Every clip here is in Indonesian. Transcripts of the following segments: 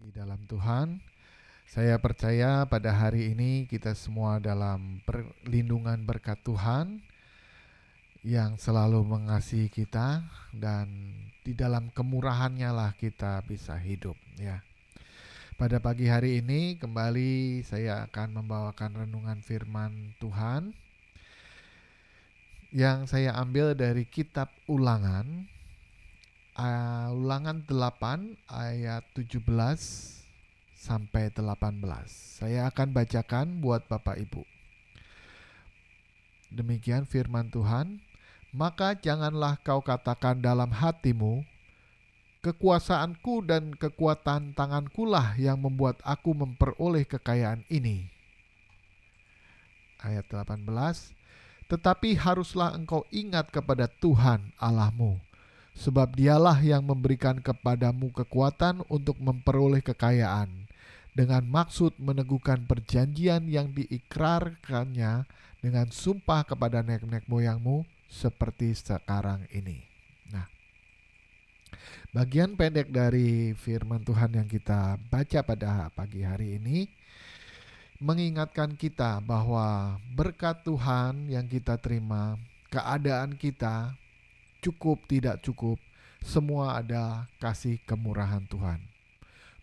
Di dalam Tuhan, saya percaya pada hari ini kita semua dalam perlindungan berkat Tuhan yang selalu mengasihi kita, dan di dalam kemurahannya lah kita bisa hidup ya. Pada pagi hari ini kembali saya akan membawakan renungan firman Tuhan yang saya ambil dari kitab Ulangan, Ulangan 8 ayat 17 sampai 18. Saya akan bacakan buat Bapak Ibu. Demikian firman Tuhan. Maka janganlah kau katakan dalam hatimu, kekuasaanku dan kekuatan tangankulah yang membuat aku memperoleh kekayaan ini. Ayat 18. Tetapi haruslah engkau ingat kepada Tuhan Allahmu, sebab dialah yang memberikan kepadamu kekuatan untuk memperoleh kekayaan, dengan maksud meneguhkan perjanjian yang diikrarkannya dengan sumpah kepada nenek moyangmu seperti sekarang ini. Nah, bagian pendek dari firman Tuhan yang kita baca pada pagi hari ini mengingatkan kita bahwa berkat Tuhan yang kita terima, keadaan kita cukup tidak cukup, semua ada kasih kemurahan Tuhan.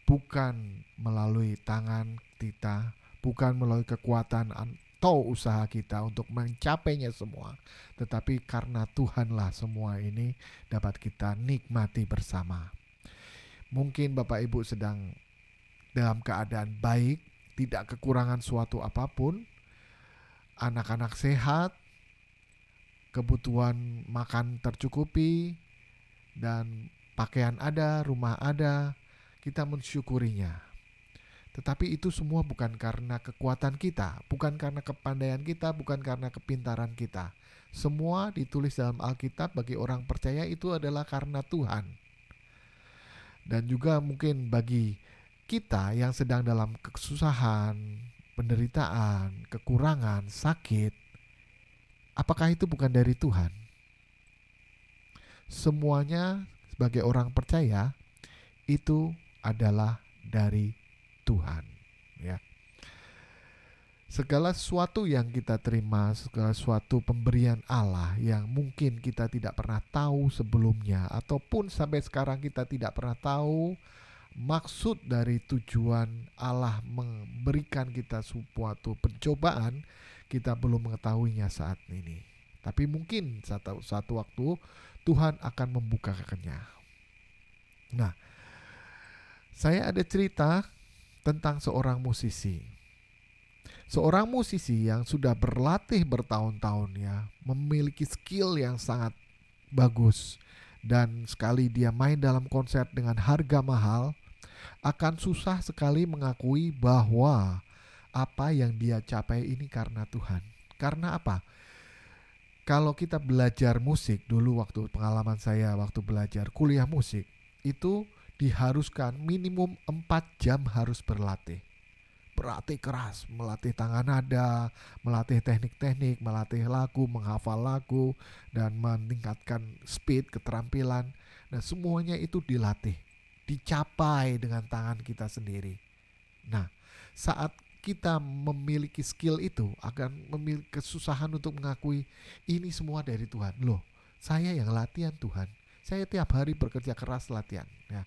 Bukan melalui tangan kita, bukan melalui kekuatan atau usaha kita untuk mencapainya semua, tetapi karena Tuhanlah semua ini dapat kita nikmati bersama. Mungkin Bapak Ibu sedang dalam keadaan baik, tidak kekurangan suatu apapun, anak-anak sehat, kebutuhan makan tercukupi, dan pakaian ada, rumah ada, kita mensyukurinya. Tetapi itu semua bukan karena kekuatan kita, bukan karena kepandaian kita, bukan karena kepintaran kita. Semua ditulis dalam Alkitab bagi orang percaya itu adalah karena Tuhan. Dan juga mungkin bagi kita yang sedang dalam kesusahan, penderitaan, kekurangan, sakit, apakah itu bukan dari Tuhan? Semuanya sebagai orang percaya itu adalah dari Tuhan ya. Segala sesuatu yang kita terima, segala sesuatu pemberian Allah yang mungkin kita tidak pernah tahu sebelumnya, ataupun sampai sekarang kita tidak pernah tahu maksud dari tujuan Allah memberikan kita suatu pencobaan, kita belum mengetahuinya saat ini. Tapi mungkin satu waktu Tuhan akan membukakannya. Nah, saya ada cerita tentang seorang musisi. Seorang musisi yang sudah berlatih bertahun-tahun ya, memiliki skill yang sangat bagus, dan sekali dia main dalam konser dengan harga mahal, akan susah sekali mengakui bahwa apa yang dia capai ini karena Tuhan. Karena apa? Kalau kita belajar musik dulu, waktu pengalaman saya waktu belajar kuliah musik, itu diharuskan minimum 4 jam harus berlatih. Berlatih keras, melatih tangan nada, melatih teknik-teknik, melatih lagu, menghafal lagu, dan meningkatkan speed, keterampilan. Nah, semuanya itu dilatih, dicapai dengan tangan kita sendiri. Nah, saat kita memiliki skill itu, akan memiliki kesusahan untuk mengakui ini semua dari Tuhan. Loh, saya yang latihan Tuhan. Saya tiap hari bekerja keras latihan ya.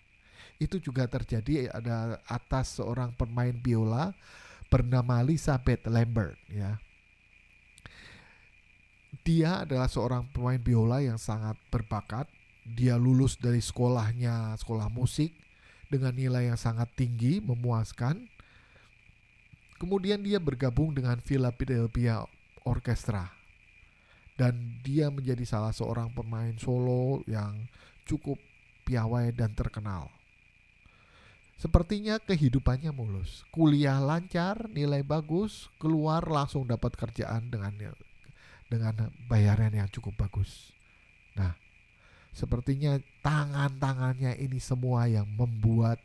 Itu juga terjadi ada atas seorang pemain biola bernama Elizabeth Lambert ya. Dia adalah seorang pemain biola yang sangat berbakat. Dia lulus dari sekolah musik dengan nilai yang sangat tinggi, memuaskan. Kemudian dia bergabung dengan Philadelphia Orchestra, dan dia menjadi salah seorang pemain solo yang cukup piawai dan terkenal. Sepertinya kehidupannya mulus, kuliah lancar, nilai bagus, keluar langsung dapat kerjaan dengan bayaran yang cukup bagus. Nah, sepertinya tangan-tangannya ini semua yang membuat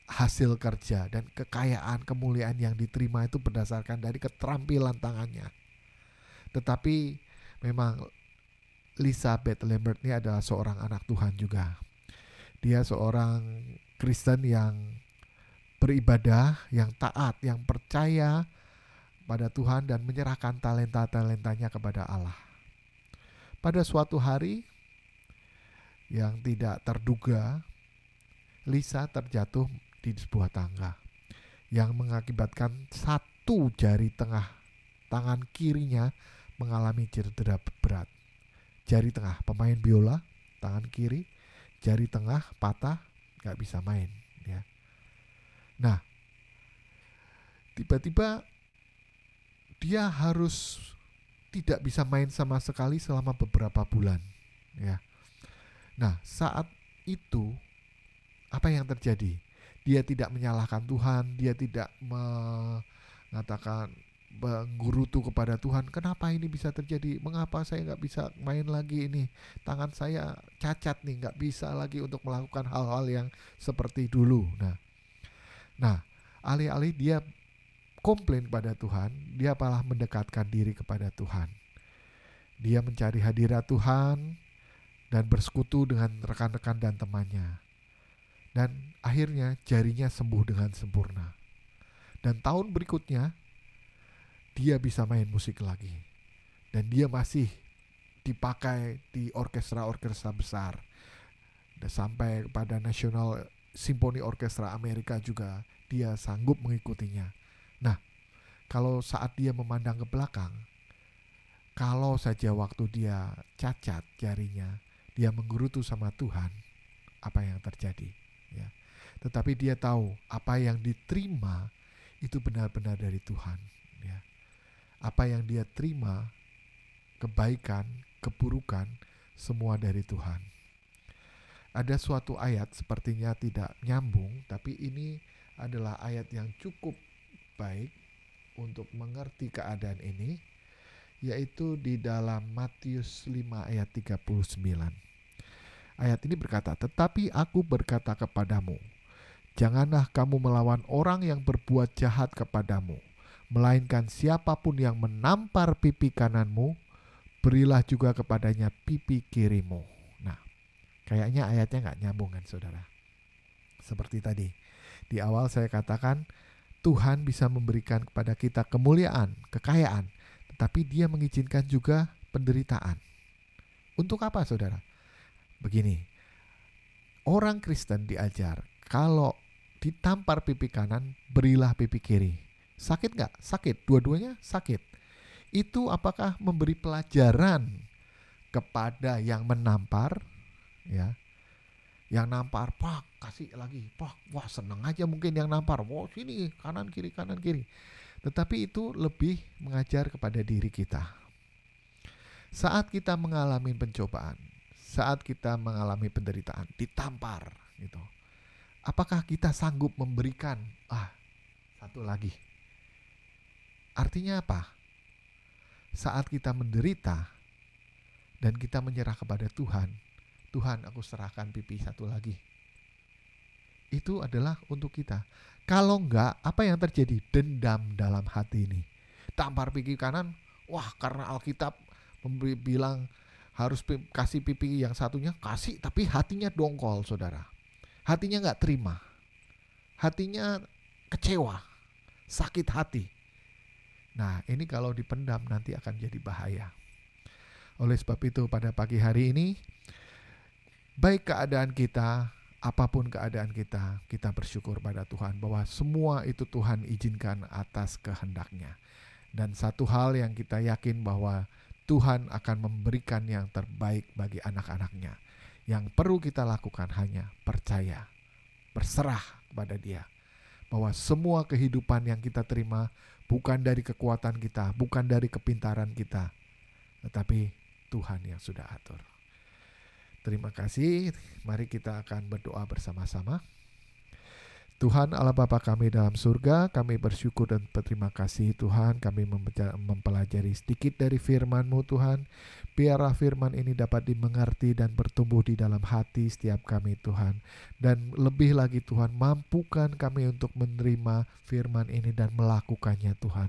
hasil kerja dan kekayaan, kemuliaan yang diterima itu berdasarkan dari keterampilan tangannya. Tetapi memang Elizabeth Lambert ini adalah seorang anak Tuhan juga. Dia seorang Kristen yang beribadah, yang taat, yang percaya pada Tuhan dan menyerahkan talenta-talentanya kepada Allah. Pada suatu hari yang tidak terduga, Lisa terjatuh di sebuah tangga yang mengakibatkan satu jari tengah tangan kirinya mengalami cedera berat. Jari tengah, pemain biola, tangan kiri, jari tengah patah, gak bisa main. Ya. Nah, tiba-tiba dia harus tidak bisa main sama sekali selama beberapa bulan. Ya. Nah, saat itu apa yang terjadi? Dia tidak menyalahkan Tuhan, dia tidak mengatakan menggerutu kepada Tuhan, kenapa ini bisa terjadi, mengapa saya nggak bisa main lagi ini, tangan saya cacat nih, nggak bisa lagi untuk melakukan hal-hal yang seperti dulu. Nah, alih-alih dia komplain pada Tuhan, dia malah mendekatkan diri kepada Tuhan. Dia mencari hadirat Tuhan dan bersekutu dengan rekan-rekan dan temannya. Dan akhirnya jarinya sembuh dengan sempurna. Dan tahun berikutnya dia bisa main musik lagi. Dan dia masih dipakai di orkestra-orkestra besar. Dan sampai pada National Symphony Orchestra Amerika juga dia sanggup mengikutinya. Nah, kalau saat dia memandang ke belakang, kalau saja waktu dia cacat jarinya, dia menggerutu sama Tuhan, apa yang terjadi? Ya. Tetapi dia tahu apa yang diterima itu benar-benar dari Tuhan. Ya. Apa yang dia terima, kebaikan, keburukan, semua dari Tuhan. Ada suatu ayat sepertinya tidak nyambung, tapi ini adalah ayat yang cukup baik untuk mengerti keadaan ini, yaitu di dalam Matius 5 ayat 39. Ayat ini berkata, "Tetapi aku berkata kepadamu, janganlah kamu melawan orang yang berbuat jahat kepadamu, melainkan siapapun yang menampar pipi kananmu, berilah juga kepadanya pipi kirimu." Nah, kayaknya ayatnya nggak nyambung kan saudara. Seperti tadi, di awal saya katakan, Tuhan bisa memberikan kepada kita kemuliaan, kekayaan, tetapi dia mengizinkan juga penderitaan. Untuk apa saudara? Begini, orang Kristen diajar, kalau ditampar pipi kanan, berilah pipi kiri. Sakit gak? Sakit, dua-duanya sakit. Itu apakah memberi pelajaran kepada yang menampar? Ya, yang nampar, pak, kasih lagi, pak, wah seneng aja mungkin yang nampar, wah sini, kanan kiri. Tetapi itu lebih mengajar kepada diri kita. Saat kita mengalami pencobaan, saat kita mengalami penderitaan, ditampar gitu, apakah kita sanggup memberikan satu lagi? Artinya apa? Saat kita menderita dan kita menyerah kepada Tuhan, Tuhan aku serahkan pipi satu lagi. Itu adalah untuk kita. Kalau enggak, apa yang terjadi? Dendam dalam hati ini. Tampar pipi kanan, wah karena Alkitab bilang harus kasih pipi yang satunya, kasih, tapi hatinya dongkol saudara. Hatinya gak terima, hatinya kecewa, sakit hati. Nah, ini kalau dipendam nanti akan jadi bahaya. Oleh sebab itu pada pagi hari ini, baik keadaan kita, apapun keadaan kita, kita bersyukur pada Tuhan bahwa semua itu Tuhan izinkan atas kehendaknya. Dan satu hal yang kita yakin bahwa Tuhan akan memberikan yang terbaik bagi anak-anaknya. Yang perlu kita lakukan hanya percaya, berserah kepada Dia. Bahwa semua kehidupan yang kita terima bukan dari kekuatan kita, bukan dari kepintaran kita, tetapi Tuhan yang sudah atur. Terima kasih. Mari kita akan berdoa bersama-sama. Tuhan Allah Bapa kami dalam surga, kami bersyukur dan berterima kasih Tuhan, kami mempelajari sedikit dari firman-Mu Tuhan. Biarlah firman ini dapat dimengerti dan bertumbuh di dalam hati setiap kami Tuhan. Dan lebih lagi Tuhan, mampukan kami untuk menerima firman ini dan melakukannya Tuhan.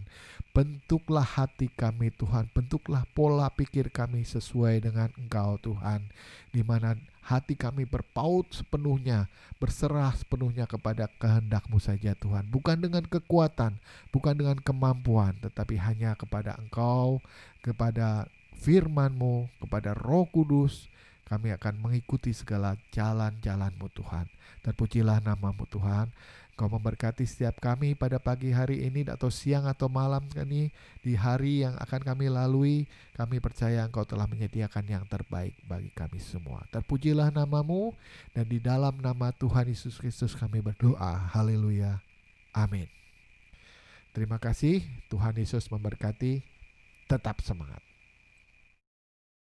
Bentuklah hati kami Tuhan, bentuklah pola pikir kami sesuai dengan Engkau Tuhan, di mana hati kami berpaut sepenuhnya, berserah sepenuhnya kepada kehendak-Mu saja Tuhan. Bukan dengan kekuatan, bukan dengan kemampuan, tetapi hanya kepada Engkau, kepada firman-Mu, kepada Roh Kudus. Kami akan mengikuti segala jalan-jalan-Mu Tuhan. Terpujilah nama-Mu Tuhan. Kau memberkati setiap kami pada pagi hari ini atau siang atau malam ini, di hari yang akan kami lalui. Kami percaya Engkau telah menyediakan yang terbaik bagi kami semua. Terpujilah nama-Mu, dan di dalam nama Tuhan Yesus Kristus kami berdoa. Haleluya. Amin. Terima kasih. Tuhan Yesus memberkati. Tetap semangat.